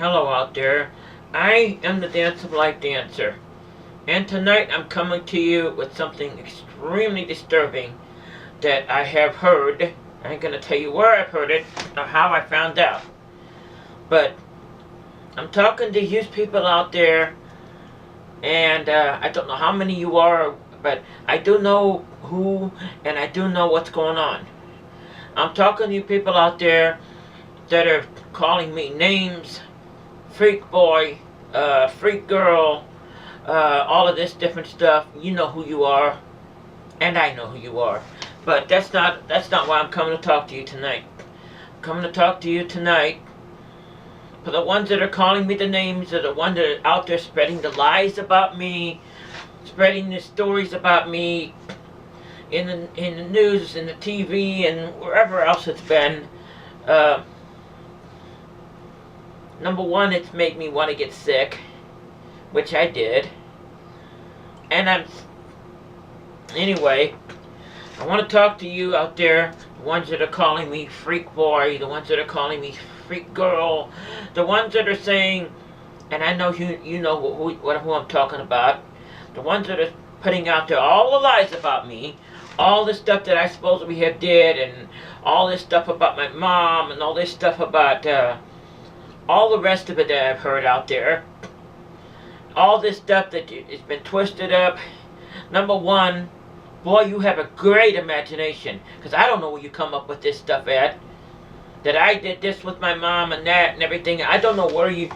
Hello out there. I am the Dance of Life dancer, and tonight I'm coming to you with something extremely disturbing that I have heard. I ain't gonna tell you where I've heard it or how I found out, but I'm talking to you people out there, and I don't know how many you are, but I do know who, and I do know what's going on. I'm talking to you people out there that are calling me names, freak boy, freak girl, all of this different stuff. You know who you are, and I know who you are. But that's not why I'm coming to talk to you tonight. I'm coming to talk to you tonight for the ones that are calling me the names, are the ones that are out there spreading the lies about me, spreading the stories about me in the news, in the TV, and wherever else it's been. Number one, it's made me want to get sick, which I did. And anyway, I want to talk to you out there, the ones that are calling me freak boy, the ones that are calling me freak girl, the ones that are saying, and I know you know who I'm talking about, the ones that are putting out there all the lies about me, all the stuff that I supposedly have did, and all this stuff about my mom, and all this stuff about all the rest of it that I've heard out there. All this stuff that has been twisted up. Number one, boy, you have a great imagination, because I don't know where you come up with this stuff at. That I did this with my mom and that and everything. I don't know where you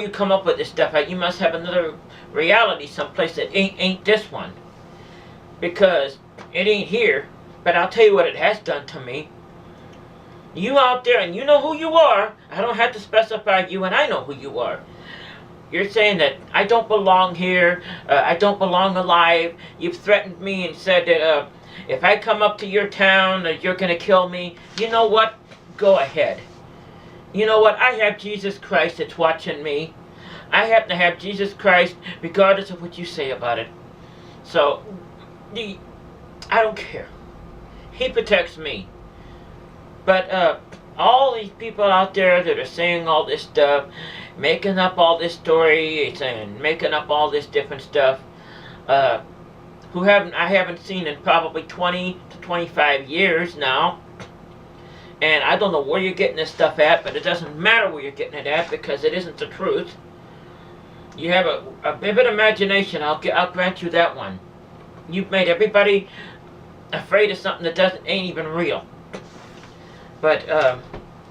come up with this stuff at. You must have another reality someplace that ain't this one, because it ain't here. But I'll tell you what it has done to me. You out there, and you know who you are. I don't have to specify you, and I know who you are. You're saying that I don't belong here, I don't belong alive. You've threatened me and said that if I come up to your town, you're going to kill me. You know what? Go ahead. You know what? I have Jesus Christ that's watching me. I happen to have Jesus Christ regardless of what you say about it. So, I don't care. He protects me. But all these people out there that are saying all this stuff, making up all this stories and making up all this different stuff, I haven't seen in probably 20 to 25 years now. And I don't know where you're getting this stuff at, but it doesn't matter where you're getting it at, because it isn't the truth. You have a vivid imagination, I'll grant you that one. You've made everybody afraid of something that ain't even real. But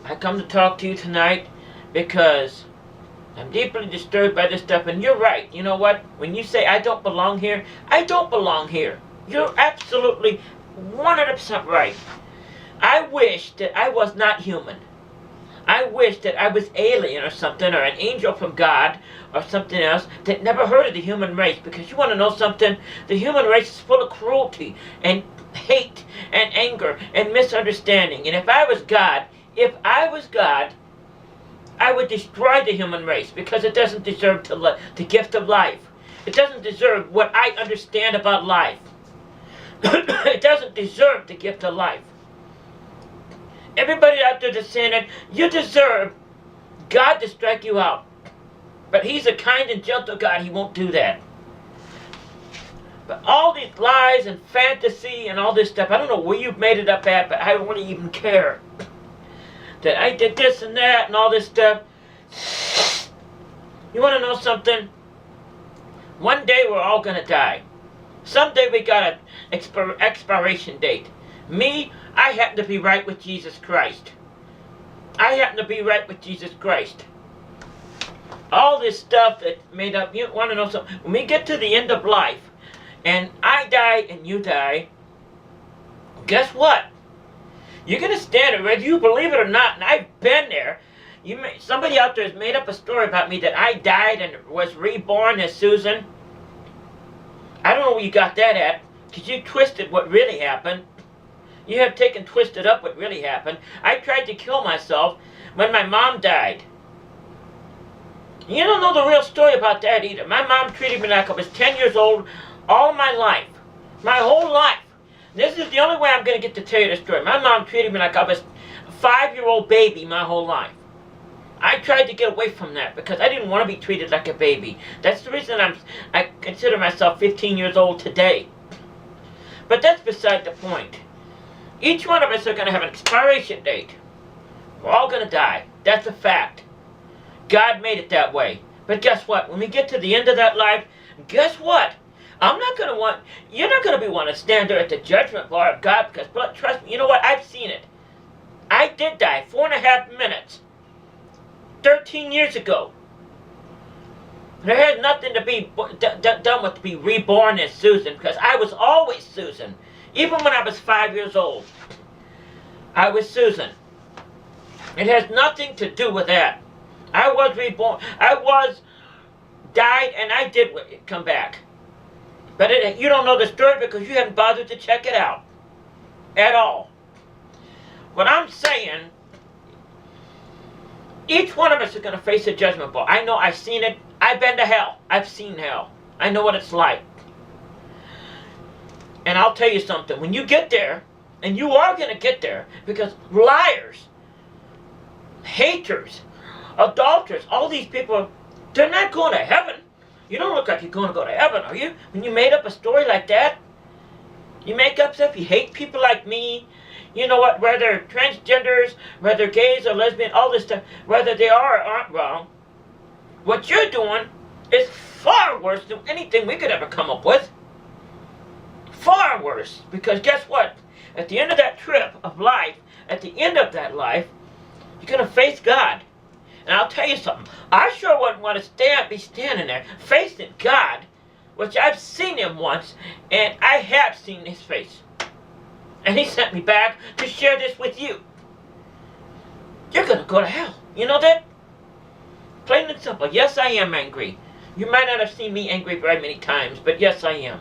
I come to talk to you tonight because I'm deeply disturbed by this stuff. And you're right. You know what? When you say I don't belong here, I don't belong here. You're absolutely 100% right. I wish that I was not human. I wish that I was alien or something, or an angel from God, or something else that never heard of the human race. Because you want to know something? The human race is full of cruelty and hate and anger and misunderstanding. And if I was God, I would destroy the human race, because it doesn't deserve the gift of life. It doesn't deserve what I understand about life. It doesn't deserve the gift of life. Everybody out there that's saying that, you deserve God to strike you out. But He's a kind and gentle God. He won't do that. But all these lies and fantasy and all this stuff, I don't know where you've made it up at, but I don't really even care. That I did this and that and all this stuff. You want to know something? One day we're all going to die. Someday we got an expiration date. Me, I happen to be right with Jesus Christ. I happen to be right with Jesus Christ. All this stuff that's made up, you want to know something? When we get to the end of life, and I die and you die, guess what? You're going to stand there, whether you believe it or not, and I've been there. Somebody out there has made up a story about me that I died and was reborn as Susan. I don't know where you got that at, because you twisted what really happened. You have twisted up what really happened. I tried to kill myself when my mom died. You don't know the real story about that either. My mom treated me like I was 10 years old all my life. My whole life. This is the only way I'm going to get to tell you the story. My mom treated me like I was a 5-year-old baby my whole life. I tried to get away from that because I didn't want to be treated like a baby. That's the reason I consider myself 15 years old today. But that's beside the point. Each one of us are going to have an expiration date. We're all going to die. That's a fact. God made it that way. But guess what? When we get to the end of that life, guess what? You're not going to be wanting to stand there at the judgment bar of God because, but trust me, you know what? I've seen it. I did die 4.5 minutes 13 years ago. There had nothing to be done with to be reborn as Susan because I was always Susan. Even when I was 5 years old, I was Susan. It has nothing to do with that. I was reborn. Died, and I did come back. But you don't know the story because you haven't bothered to check it out at all. What I'm saying, each one of us is going to face a judgment bar. I know, I've seen it. I've been to hell. I've seen hell. I know what it's like. And I'll tell you something. When you get there, and you are going to get there, because liars, haters, adulterers, all these people, they're not going to heaven. You don't look like you're going to go to heaven, are you? When you made up a story like that, you make up stuff, you hate people like me, you know what, whether transgenders, whether gays or lesbian, all this stuff, whether they are or aren't wrong, what you're doing is far worse than anything we could ever come up with. Far worse. Because guess what? At the end of that trip of life, at the end of that life, you're going to face God. And I'll tell you something. I sure wouldn't want to be standing there facing God, which I've seen him once, and I have seen his face. And he sent me back to share this with you. You're going to go to hell. You know that? Plain and simple. Yes, I am angry. You might not have seen me angry very many times, but yes, I am.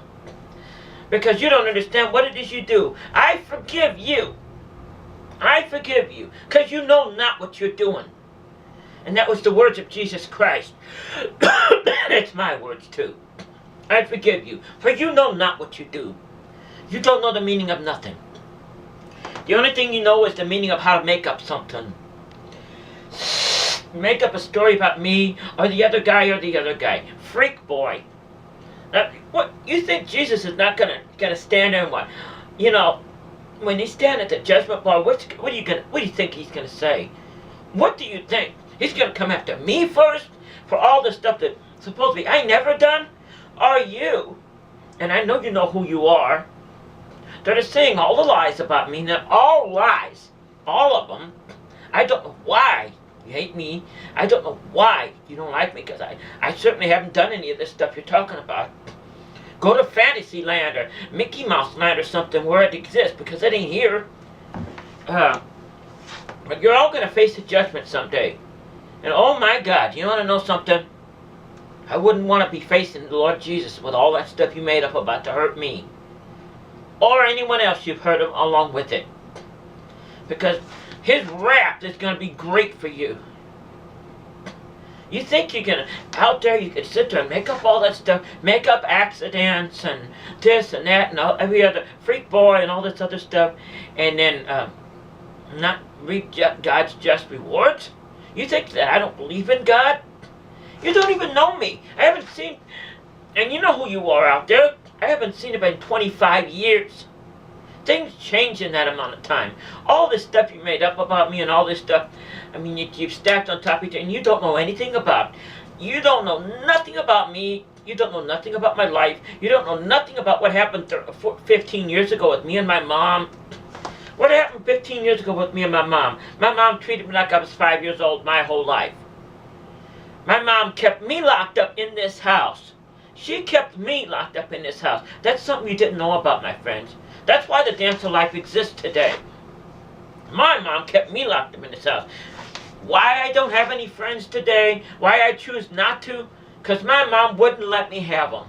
Because you don't understand what it is you do. I forgive you. I forgive you. Because you know not what you're doing. And that was the words of Jesus Christ. It's my words too. I forgive you. For you know not what you do. You don't know the meaning of nothing. The only thing you know is the meaning of how to make up something. Make up a story about me or the other guy or the other guy. Freak boy. Now, what you think Jesus is not gonna stand there and what? You know, when he stand at the judgment bar, what do you think he's gonna say? What do you think? He's gonna come after me first for all the stuff that supposedly I never done? Or you? And I know you know who you are. They're saying all the lies about me. They're all lies. All of them. I don't know why you hate me. I don't know why you don't like me, because I certainly haven't done any of this stuff you're talking about. Go to Fantasyland or Mickey Mouse Land or something where it exists, because it ain't here. But you're all going to face a judgment someday. And oh my God, you want to know something? I wouldn't want to be facing the Lord Jesus with all that stuff you made up about to hurt me. Or anyone else you've heard of along with it. Because his wrath is going to be great for you. You think you're going to, out there you can sit there and make up all that stuff, make up accidents and this and that and every other freak boy and all this other stuff, and then not reap God's just rewards? You think that I don't believe in God? You don't even know me. I haven't seen, and you know who you are out there. I haven't seen it in 25 years. Things change in that amount of time. All this stuff you made up about me and all this stuff, I mean, you've stacked on top of each other and you don't know anything about. You don't know nothing about me. You don't know nothing about my life. You don't know nothing about what happened 15 years ago with me and my mom. What happened 15 years ago with me and my mom? My mom treated me like I was 5 years old my whole life. My mom kept me locked up in this house. She kept me locked up in this house. That's something you didn't know about, my friends. That's why the Dance of Life exists today. My mom kept me locked up in this house. Why I don't have any friends today, why I choose not to, because my mom wouldn't let me have them.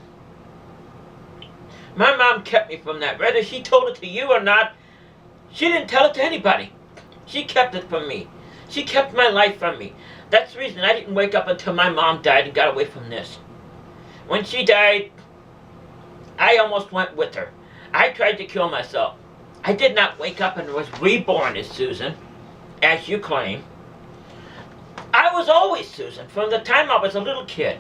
My mom kept me from that. Whether she told it to you or not, she didn't tell it to anybody. She kept it from me. She kept my life from me. That's the reason I didn't wake up until my mom died and got away from this. When she died, I almost went with her. I tried to kill myself. I did not wake up and was reborn as Susan, as you claim. I was always Susan from the time I was a little kid.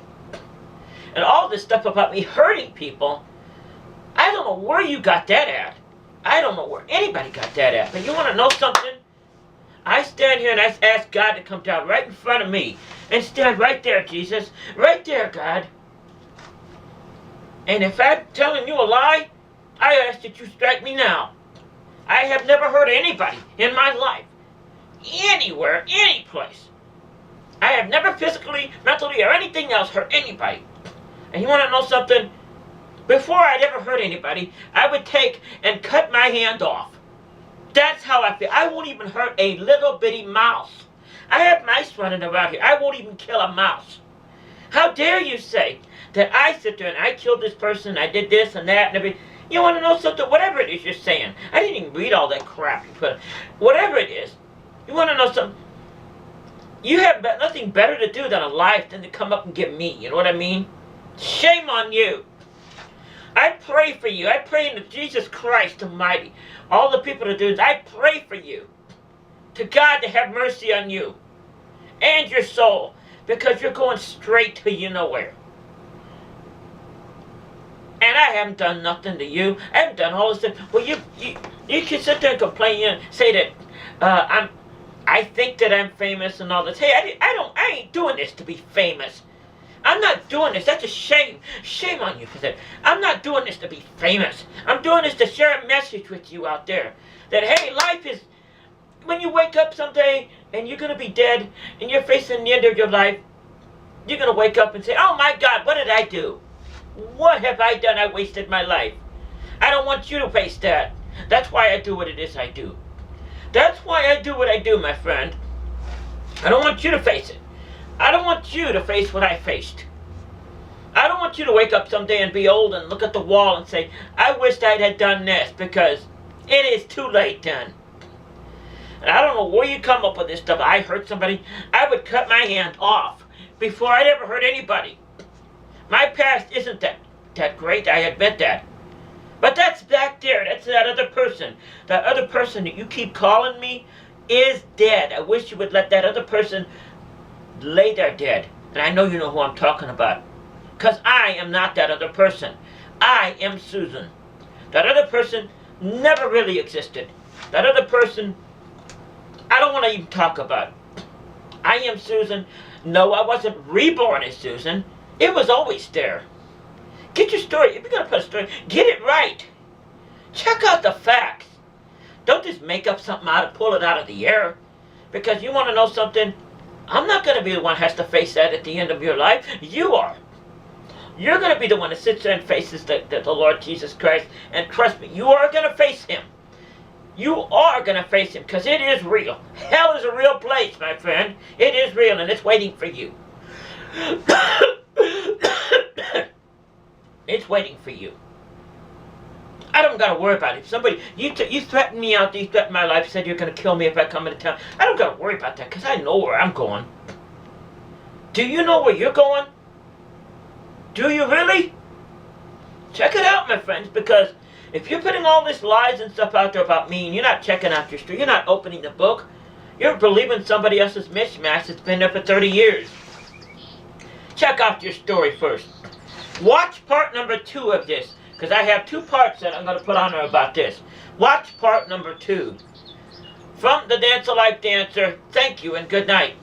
And all this stuff about me hurting people, I don't know where you got that at. I don't know where anybody got that at. But you want to know something? I stand here and I ask God to come down right in front of me and stand right there, Jesus. Right there, God. And if I'm telling you a lie, I ask that you strike me now. I have never hurt anybody in my life. Anywhere, any place. I have never physically, mentally, or anything else hurt anybody. And you want to know something? Before I'd ever hurt anybody, I would take and cut my hand off. That's how I feel. I won't even hurt a little bitty mouse. I have mice running around here. I won't even kill a mouse. How dare you say that I sit there and I killed this person, I did this and that and everything. You want to know something? Whatever it is you're saying. I didn't even read all that crap you put. Whatever it is. You want to know something? You have nothing better to do than a life than to come up and get me. You know what I mean? Shame on you. I pray for you. I pray to Jesus Christ Almighty. All the people to do this, I pray for you. To God to have mercy on you. And your soul. Because you're going straight to you nowhere. And I haven't done nothing to you. I haven't done all this stuff. Well, you can sit there and complain and say that I think that I'm famous and all this. Hey, I ain't doing this to be famous. I'm not doing this. That's a shame. Shame on you for that. I'm not doing this to be famous. I'm doing this to share a message with you out there. That, hey, life is, when you wake up someday and you're going to be dead and you're facing the end of your life, you're going to wake up and say, oh my God, what did I do? What have I done? I wasted my life. I don't want you to face that. That's why I do what it is I do. That's why I do what I do, my friend. I don't want you to face it. I don't want you to face what I faced. I don't want you to wake up someday and be old and look at the wall and say, I wished I had done this, because it is too late then. And I don't know where you come up with this stuff. I hurt somebody. I would cut my hand off before I'd ever hurt anybody. My past isn't that great, I admit that. But that's back there. That's that other person. That other person that you keep calling me is dead. I wish you would let that other person lay there dead. And I know you know who I'm talking about. Because I am not that other person. I am Susan. That other person never really existed. That other person, I don't want to even talk about. I am Susan. No, I wasn't reborn as Susan. It was always there. Get your story. If you're going to put a story, get it right. Check out the facts. Don't just make up something out and pull it out of the air. Because you want to know something? I'm not going to be the one who has to face that at the end of your life. You are. You're going to be the one that sits there and faces the Lord Jesus Christ. And trust me, you are going to face Him. You are going to face Him, because it is real. Hell is a real place, my friend. It is real, and it's waiting for you. It's waiting for you. I don't got to worry about it. If somebody, you threatened me out there, you threatened my life, said you're going to kill me if I come into town. I don't got to worry about that, because I know where I'm going. Do you know where you're going? Do you really? Check it out, my friends, because if you're putting all this lies and stuff out there about me, and you're not checking out your story, you're not opening the book, you're believing somebody else's mishmash that's been there for 30 years. Check out your story first. Watch part number 2 of this, because I have 2 parts that I'm going to put on there about this. Watch part number 2. From the Dance of Life Dancer, thank you and good night.